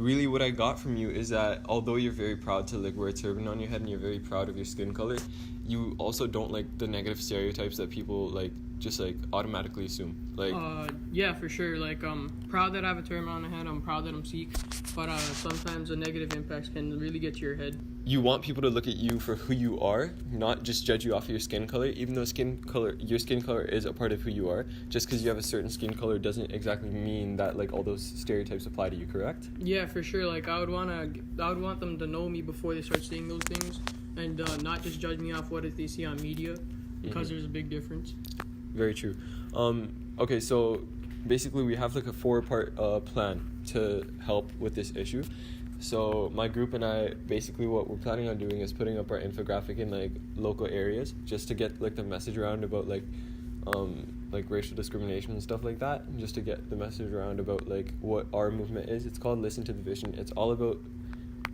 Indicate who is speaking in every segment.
Speaker 1: really what I got from you is that although you're very proud to like wear a turban on your head and you're very proud of your skin color, you also don't like the negative stereotypes that people like just like automatically assume. Like
Speaker 2: Yeah, for sure. Like, proud that I have a turban on my head. I'm proud that I'm Sikh. But sometimes the negative impacts can really get to your head.
Speaker 1: you want people to look at you for who you are, not just judge you off of your skin color, even though your skin color is a part of who you are. Just because you have a certain skin color doesn't exactly mean that like all those stereotypes apply to you, correct?
Speaker 2: Yeah, for sure. Like, I would want them to know me before they start saying those things, and not just judge me off what they see on media, because there's a big difference.
Speaker 1: Very true. Okay, so basically we have like a 4-part plan to help with this issue. So my group and I, basically what we're planning on doing is putting up our infographic in like local areas just to get like the message around about like racial discrimination and stuff like that, and just to get the message around about like what our movement is. It's called Listen to the Vision. It's all about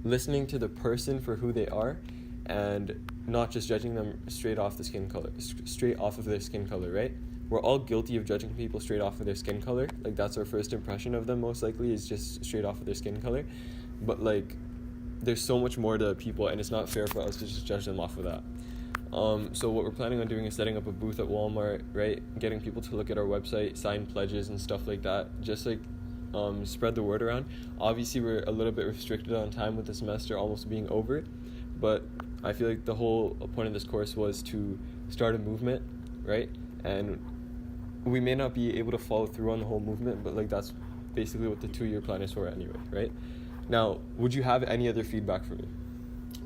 Speaker 1: listening to the person for who they are and not just judging them straight off of their skin color, right? We're all guilty of judging people straight off of their skin color. Like, that's our first impression of them, most likely, is just straight off of their skin color. But like, there's so much more to people, and it's not fair for us to just judge them off of that. So what we're planning on doing is setting up a booth at Walmart, right? Getting people to look at our website, sign pledges and stuff like that. Just like spread the word around. Obviously, we're a little bit restricted on time with the semester almost being over, but I feel like the whole point of this course was to start a movement, right? And we may not be able to follow through on the whole movement, but like that's basically what the 2-year plan is for anyway, right? Now, would you have any other feedback for me?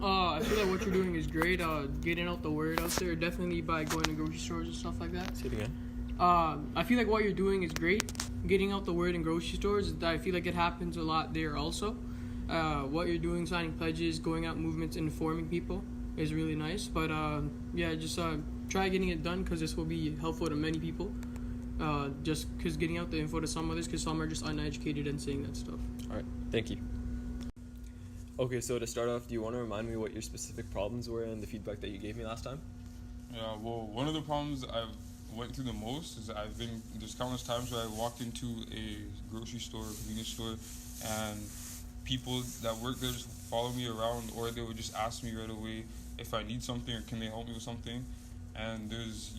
Speaker 2: I feel like what you're doing is great. Getting out the word out there, definitely by going to grocery stores and stuff like that.
Speaker 1: Say it again.
Speaker 2: I feel like what you're doing is great. Getting out the word in grocery stores, I feel like it happens a lot there also. What you're doing, signing pledges, going out movements, informing people is really nice. But just try getting it done, because this will be helpful to many people. Just because getting out the info to some others, because some are just uneducated and saying that stuff.
Speaker 1: All right, thank you. Okay, so to start off, do you want to remind me what your specific problems were and the feedback that you gave me last time?
Speaker 3: Yeah, well, one of the problems I've went through the most is there's countless times where I walked into a grocery store, convenience store, and people that work there just follow me around, or they would just ask me right away if I need something or can they help me with something. And there's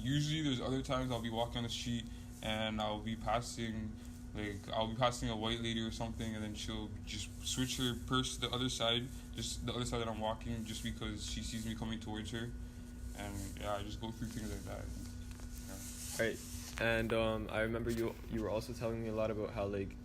Speaker 3: other times I'll be walking on the street and I'll be passing a white lady or something, and then she'll just switch her purse to the other side that I'm walking, just because she sees me coming towards her. And yeah, I just go through things like that. Yeah.
Speaker 1: Right, and I remember you were also telling me a lot about how like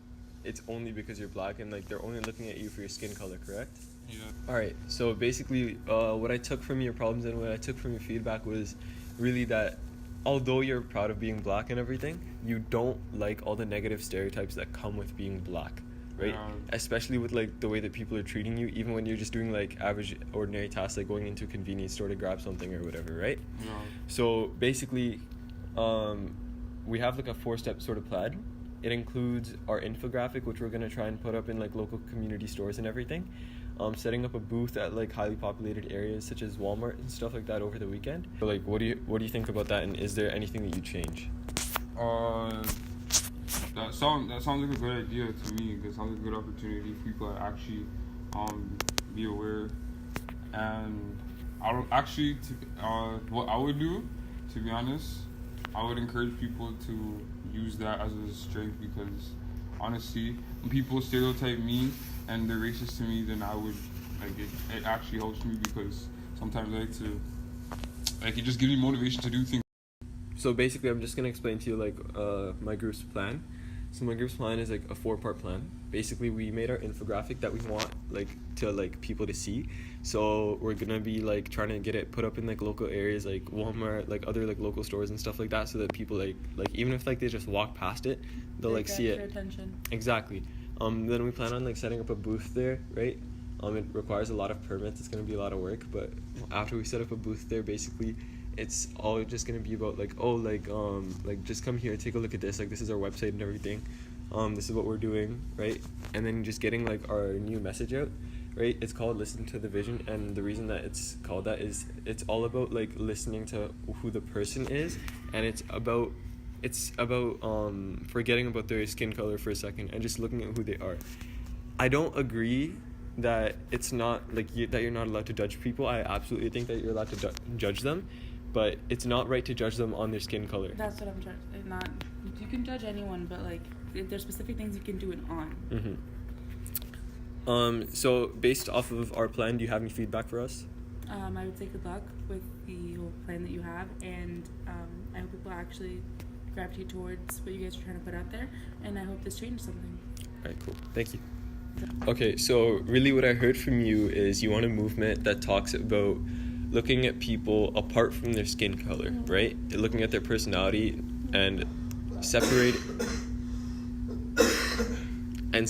Speaker 1: it's only because you're black and like they're only looking at you for your skin color, correct?
Speaker 3: Yeah.
Speaker 1: Alright, so basically what I took from your problems and what I took from your feedback was really that although you're proud of being black and everything, you don't like all the negative stereotypes that come with being black, right?
Speaker 3: Yeah.
Speaker 1: Especially with like the way that people are treating you, even when you're just doing like average ordinary tasks like going into a convenience store to grab something or whatever, right?
Speaker 3: Yeah.
Speaker 1: So basically we have like a 4-step sort of plan. It includes our infographic, which we're going to try and put up in like local community stores and everything. Setting up a booth at like highly populated areas such as Walmart and stuff like that over the weekend. So, like, what do you think about that, and is there anything that you change?
Speaker 3: That sounds like a good idea to me. It sounds like a good opportunity for people to actually be aware. And what I would do, to be honest, I would encourage people to use that as a strength, because honestly, when people stereotype me and they're racist to me, then I would it actually helps me, because sometimes it just gives me motivation to do things.
Speaker 1: So basically, I'm just gonna explain to you like my group's plan. So my group's plan is like a 4-part plan. Basically, we made our infographic that we want people to see. So we're gonna be like trying to get it put up in like local areas like Walmart, like other like local stores and stuff like that, so that people like even if like they just walk past it, they'll like see it.
Speaker 4: Attention.
Speaker 1: Exactly. Then we plan on like setting up a booth there, right? It requires a lot of permits. It's gonna be a lot of work, but after we set up a booth there, basically, it's all just gonna be about just come here, take a look at this. Like, this is our website and everything. This is what we're doing, right? And then just getting like our new message out, right? It's called Listen to the Vision, and the reason that it's called that is it's all about like listening to who the person is, and it's about forgetting about their skin color for a second and just looking at who they are. I don't agree that it's not like that you're not allowed to judge people. I absolutely think that you're allowed to judge them, but it's not right to judge them on their skin color.
Speaker 4: That's what I'm trying. Not you can judge anyone, but like there's specific things you can do it on.
Speaker 1: So based off of our plan, do you have any feedback for us?
Speaker 4: I would say good luck with the whole plan that you have, and I hope people actually gravitate towards what you guys are trying to put out there, and I hope this changes something.
Speaker 1: All right, cool. Thank you. Okay, so really what I heard from you is you want a movement that talks about looking at people apart from their skin color, right? Looking at their personality and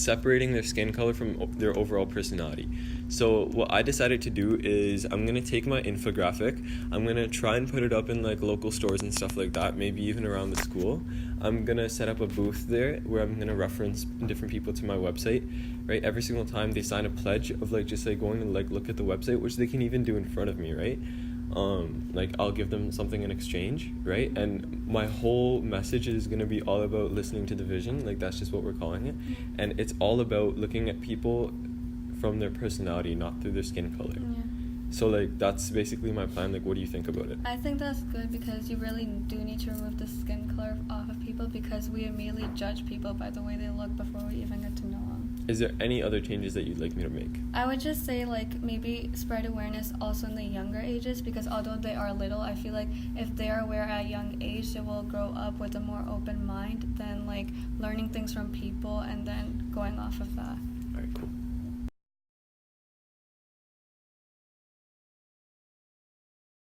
Speaker 1: separating their skin color from their overall personality. So what I decided to do is I'm going to take my infographic, I'm going to try and put it up in like local stores and stuff like that, maybe even around the school. I'm going to set up a booth there where I'm going to reference different people to my website, right? Every single time they sign a pledge of like just like going and like look at the website, which they can even do in front of me, right? Like I'll give them something in exchange, right? And my whole message is going to be all about listening to the vision, like that's just what we're calling it. And it's all about looking at people from their personality, not through their skin color.
Speaker 5: Yeah.
Speaker 1: So like that's basically my plan. Like what do you think about it?
Speaker 5: I think that's good because you really do need to remove the skin color off of people because we immediately judge people by the way they look before we even get to know them.
Speaker 1: Is there any other changes that you'd like me to make?
Speaker 5: I would just say like maybe spread awareness also in the younger ages because although they are little, I feel like if they are aware at a young age, they will grow up with a more open mind than like learning things from people and then going off of that.
Speaker 1: All right, cool.